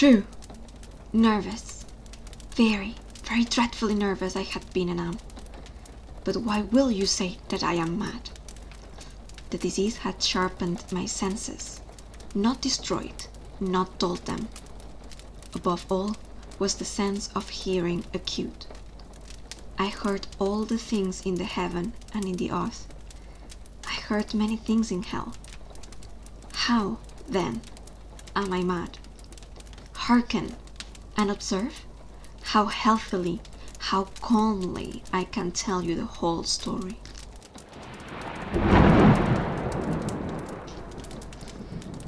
True. Nervous. Very, very dreadfully nervous I had been and am. But why will you say that I am mad? The disease had sharpened my senses, not destroyed, not dulled them. Above all was the sense of hearing acute. I heard all the things in the heaven and in the earth. I heard many things in hell. How, then, am I mad? Hearken and observe how healthily, how calmly I can tell you the whole story.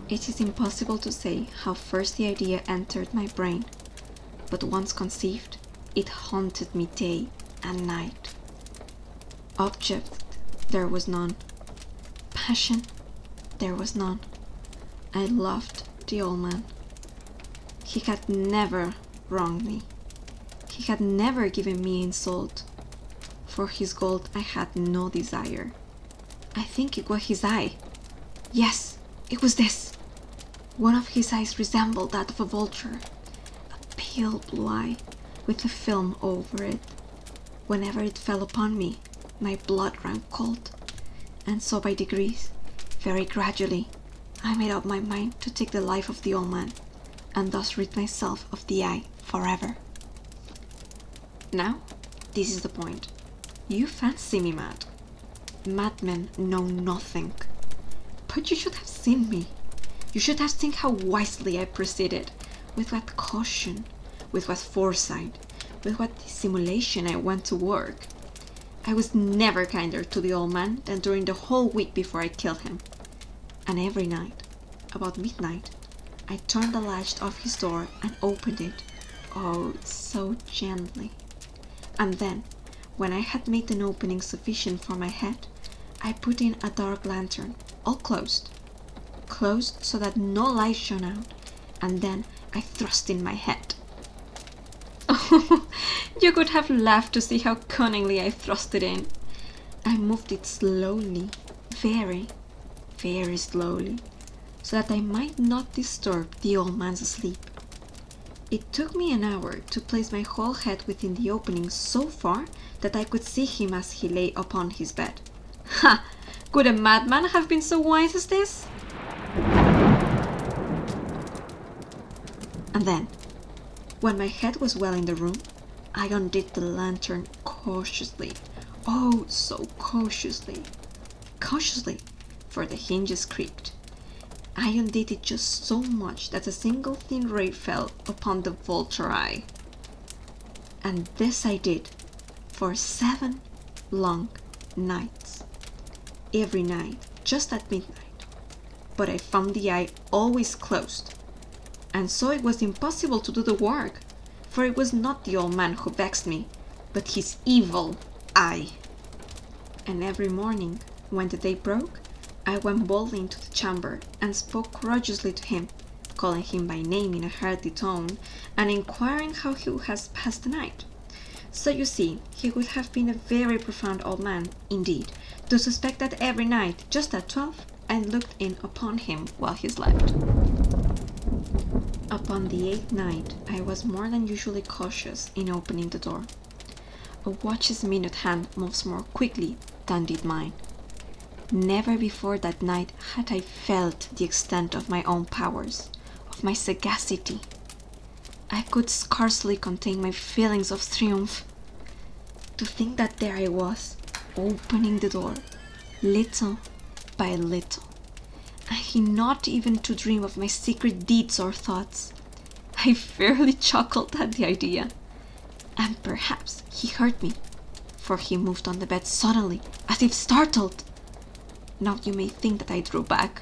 It is impossible to say how first the idea entered my brain, but once conceived, it haunted me day and night. Object there was none. Passion there was none. I loved the old man. He had never wronged me. He had never given me insult. For his gold I had no desire. I think it was his eye. Yes, it was this. One of his eyes resembled that of a vulture, a pale blue eye with a film over it. Whenever it fell upon me, my blood ran cold, and so by degrees, very gradually, I made up my mind to take the life of the old man, and thus rid myself of the eye forever. Now, this is the point. You fancy me mad. Madmen know nothing. But you should have seen me. You should have seen how wisely I proceeded, with what caution, with what foresight, with what dissimulation I went to work. I was never kinder to the old man than during the whole week before I killed him. And every night, about midnight, I turned the latch of his door and opened it, oh, so gently. And then, when I had made an opening sufficient for my head, I put in a dark lantern, all closed so that no light shone out, and then I thrust in my head. Oh, you could have laughed to see how cunningly I thrust it in. I moved it slowly, very, very slowly, so that I might not disturb the old man's sleep. It took me an hour to place my whole head within the opening so far that I could see him as he lay upon his bed. Ha! Could a madman have been so wise as this? And then, when my head was well in the room, I undid the lantern cautiously, oh, so cautiously, for the hinges creaked. I undid it just so much that a single thin ray fell upon the vulture eye. And this I did for 7 long nights, every night, just at midnight. But I found the eye always closed, and so it was impossible to do the work, for it was not the old man who vexed me, but his evil eye. And every morning, when the day broke, I went boldly into the chamber and spoke courageously to him, calling him by name in a hearty tone, and inquiring how he has passed the night. So you see, he would have been a very profound old man, indeed, to suspect that every night, just at 12, I looked in upon him while he slept. Upon the 8th night, I was more than usually cautious in opening the door. A watch's minute hand moves more quickly than did mine. Never before that night had I felt the extent of my own powers, of my sagacity. I could scarcely contain my feelings of triumph. To think that there I was, opening the door, little by little, and he not even to dream of my secret deeds or thoughts. I fairly chuckled at the idea, and perhaps he heard me, for he moved on the bed suddenly, as if startled. Now you may think that I drew back,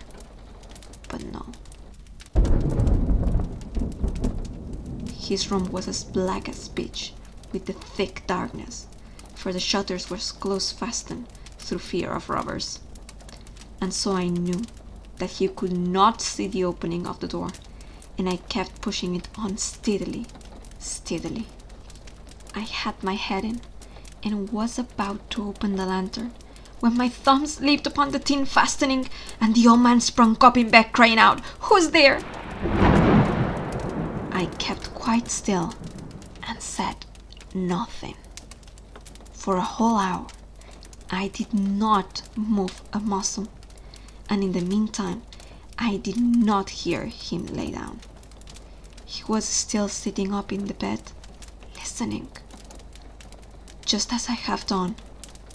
but no. His room was as black as pitch, with the thick darkness, for the shutters were close fastened through fear of robbers. And so I knew that he could not see the opening of the door, and I kept pushing it on steadily. I had my head in, and was about to open the lantern, when my thumb slipped upon the tin fastening, and the old man sprung up in bed, crying out, "Who's there?" I I kept quite still and said nothing. For a whole hour, I did not move a muscle, and in the meantime, I did not hear him lay down. He was still sitting up in the bed, listening, just as I have done,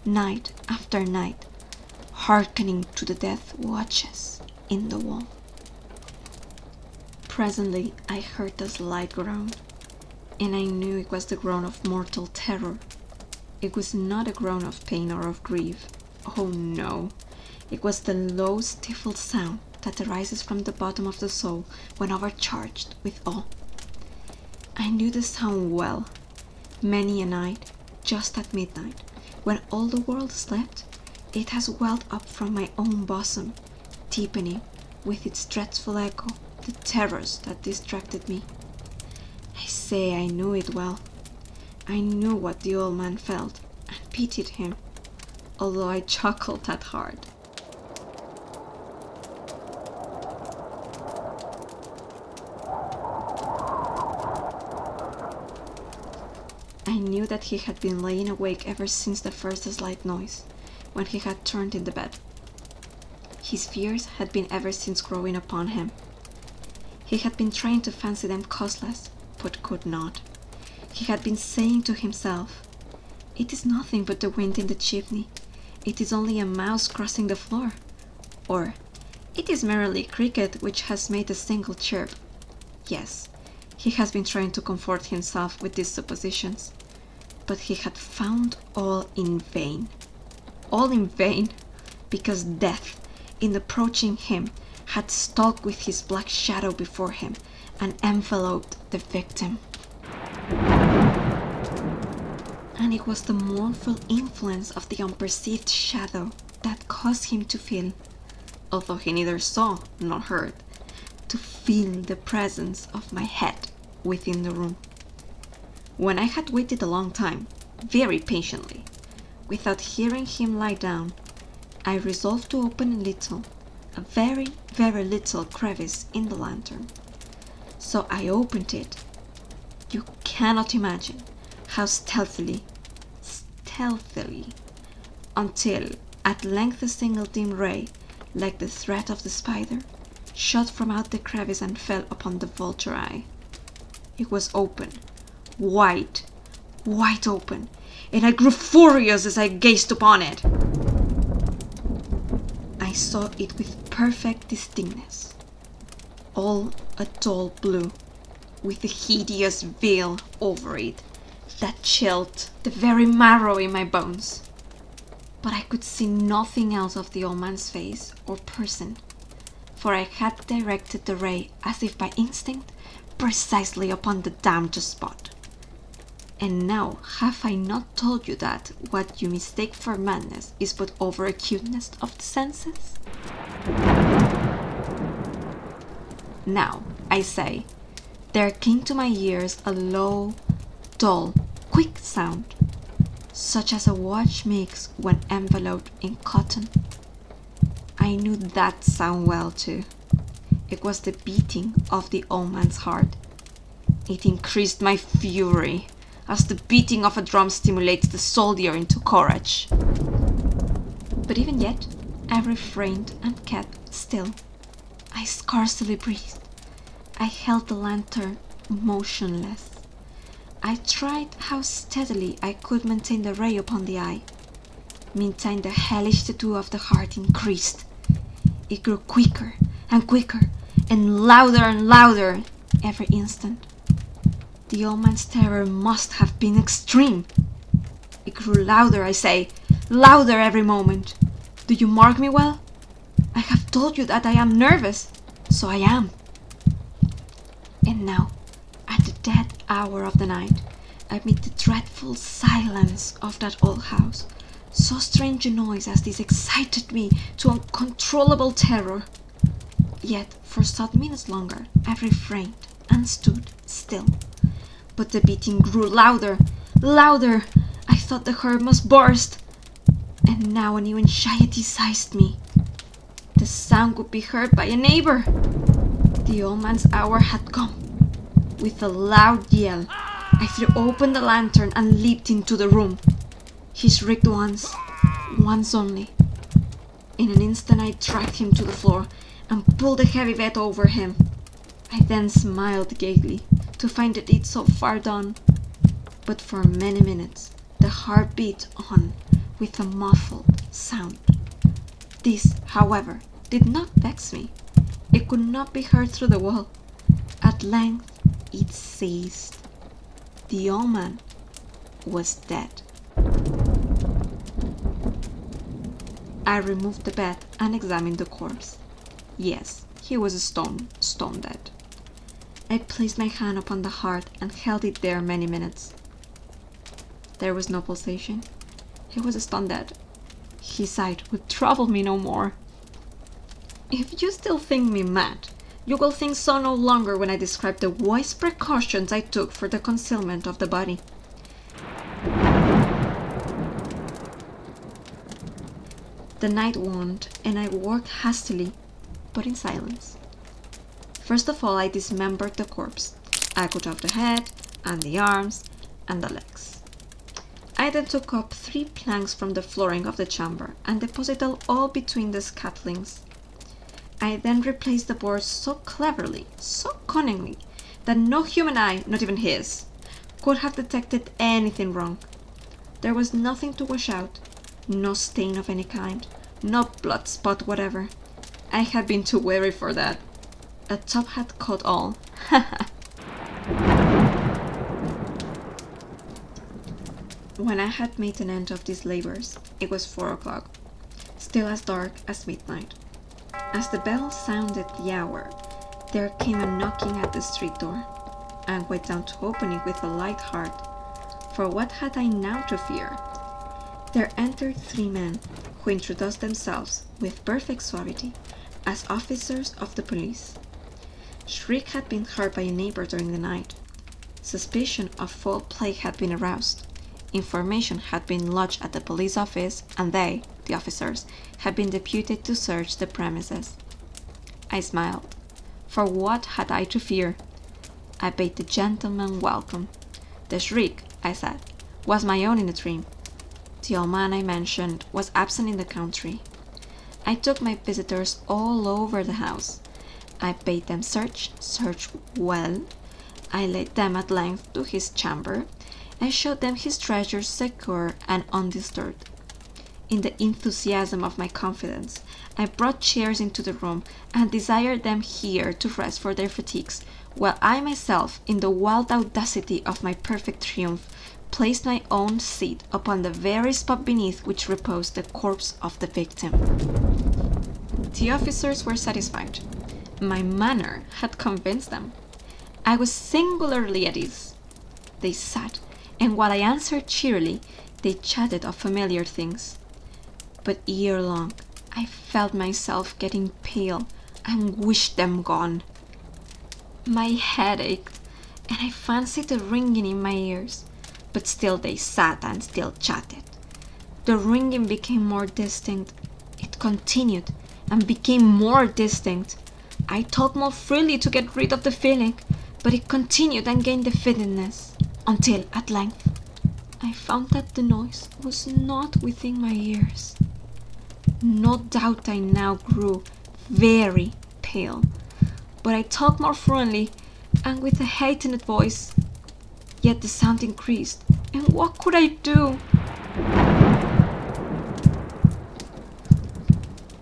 night after night, hearkening to the death watches in the wall. Presently, I heard a slight groan, and I knew it was the groan of mortal terror. It was not a groan of pain or of grief. Oh no, it was the low, stifled sound that arises from the bottom of the soul when overcharged with awe. I knew the sound well. Many a night, just at midnight, when all the world slept, it has welled up from my own bosom, deepening with its dreadful echo the terrors that distracted me. I say I knew it well. I knew what the old man felt and pitied him, although I chuckled at heart. I knew that he had been laying awake ever since the first slight noise, when he had turned in the bed. His fears had been ever since growing upon him. He had been trying to fancy them causeless, but could not. He had been saying to himself, "It is nothing but the wind in the chimney. It is only a mouse crossing the floor." Or, "It is merely cricket which has made a single chirp." Yes, he has been trying to comfort himself with these suppositions, but he had found all in vain. All in vain, because death, in approaching him, had stalked with his black shadow before him and enveloped the victim. And it was the mournful influence of the unperceived shadow that caused him to feel, although he neither saw nor heard, to feel the presence of my head within the room. When I had waited a long time, very patiently, without hearing him lie down, I resolved to open a very, very little crevice in the lantern. So I opened it. You cannot imagine how stealthily, until at length a single dim ray, like the thread of the spider, shot from out the crevice and fell upon the vulture eye. It was open, wide open, and I grew furious as I gazed upon it. I saw it with perfect distinctness, all a dull blue, with a hideous veil over it that chilled the very marrow in my bones. But I could see nothing else of the old man's face or person, for I had directed the ray, as if by instinct, precisely upon the damned spot. And now have I not told you that what you mistake for madness is but over-acuteness of the senses? Now, I say, there came to my ears a low, dull, quick sound, such as a watch makes when enveloped in cotton. I knew that sound well too. It was the beating of the old man's heart. It increased my fury, as the beating of a drum stimulates the soldier into courage. But even yet, I refrained and kept still. I scarcely breathed. I held the lantern motionless. I tried how steadily I could maintain the ray upon the eye. Meantime, the hellish tattoo of the heart increased. It grew quicker and quicker, and louder every instant. The old man's terror must have been extreme. It grew louder, I say, louder every moment. Do you mark me well? I have told you that I am nervous, so I am. And now, at the dead hour of the night, amid the dreadful silence of that old house, so strange a noise as this excited me to uncontrollable terror. Yet for some minutes longer I refrained and stood still. But the beating grew louder. I thought the heart must burst. And now a new anxiety seized me. The sound could be heard by a neighbor. The old man's hour had come. With a loud yell, I threw open the lantern and leaped into the room. He shrieked once only. In an instant I dragged him to the floor and pulled a heavy bed over him. I then smiled gaily to find the deed so far done. But for many minutes the heart beat on with a muffled sound. This, however, did not vex me. It could not be heard through the wall. At length it ceased. The old man was dead. I removed the bed and examined the corpse. Yes, he was stone dead. I placed my hand upon the heart and held it there many minutes. There was no pulsation. He was stone dead. His sight would trouble me no more. If you still think me mad, you will think so no longer when I describe the wise precautions I took for the concealment of the body. The night waned, and I worked hastily, but in silence. First of all, I dismembered the corpse. I cut off the head, and the arms, and the legs. I then took up 3 planks from the flooring of the chamber, and deposited all between the scatlings. I then replaced the boards so cleverly, so cunningly, that no human eye, not even his, could have detected anything wrong. There was nothing to wash out, no stain of any kind, no blood spot whatever. I had been too wary for that. A top had caught all. When I had made an end of these labors, it was 4 o'clock, still as dark as midnight. As the bell sounded the hour, there came a knocking at the street door. I went down to open it with a light heart, for what had I now to fear? There entered 3 men, who introduced themselves, with perfect suavity, as officers of the police. Shriek had been heard by a neighbor during the night. Suspicion of foul play had been aroused. Information had been lodged at the police office, and they, the officers, had been deputed to search the premises. I smiled, for what had I to fear? I bade the gentleman welcome. The shriek, I said, was my own in a dream. The old man I mentioned was absent in the country. I took my visitors all over the house. I bade them search well. I led them at length to his chamber. I showed them his treasures secure and undisturbed. In the enthusiasm of my confidence, I brought chairs into the room and desired them here to rest for their fatigues, while I myself, in the wild audacity of my perfect triumph, placed my own seat upon the very spot beneath which reposed the corpse of the victim. The officers were satisfied. My manner had convinced them. I was singularly at ease. They sat, and while I answered cheerily, they chatted of familiar things. But ere long, I felt myself getting pale and wished them gone. My head ached, and I fancied a ringing in my ears, but still they sat and still chatted. The ringing became more distinct. It continued and became more distinct. I talked more freely to get rid of the feeling, but it continued and gained definiteness, until at length I found that the noise was not within my ears. No doubt I now grew very pale, but I talked more fluently and with a heightened voice. Yet the sound increased, and what could I do?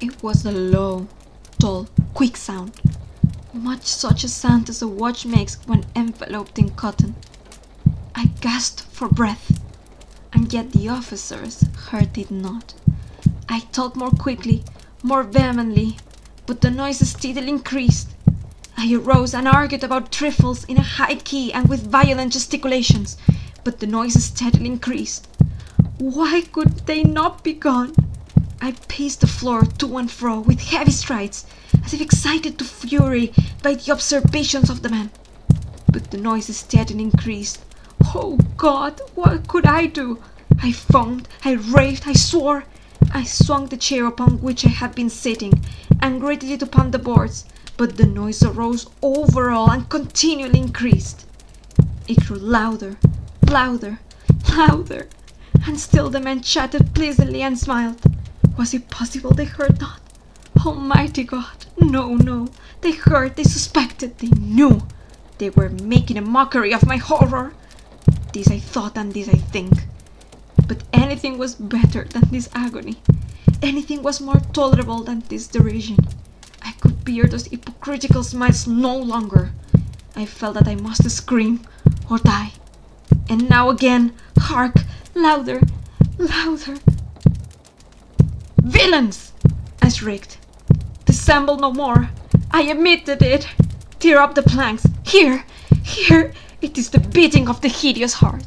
It was a low, dull, quick sound, much such a sound as a watch makes when enveloped in cotton. I gasped for breath, and yet the officers heard it not. I talked more quickly, more vehemently, but the noise steadily increased. I arose and argued about trifles in a high key and with violent gesticulations, but the noise steadily increased. Why could they not be gone? I paced the floor to and fro with heavy strides, as if excited to fury by the observations of the man. But the noise steadily increased. Oh God, what could I do? I foamed, I raved, I swore. I swung the chair upon which I had been sitting and grated it upon the boards, but the noise arose over all and continually increased. It grew louder, louder, louder, and still the men chatted pleasantly and smiled. Was it possible they heard not? Almighty God! No, no! They heard, they suspected, they knew! They were making a mockery of my horror! This I thought and this I think. But anything was better than this agony. Anything was more tolerable than this derision. I could bear those hypocritical smiles no longer. I felt that I must scream or die. And now again, hark! Louder! Louder! Villains! I shrieked. Dissemble no more. I admitted it. Tear up the planks. Here! Here! It is the beating of the hideous heart.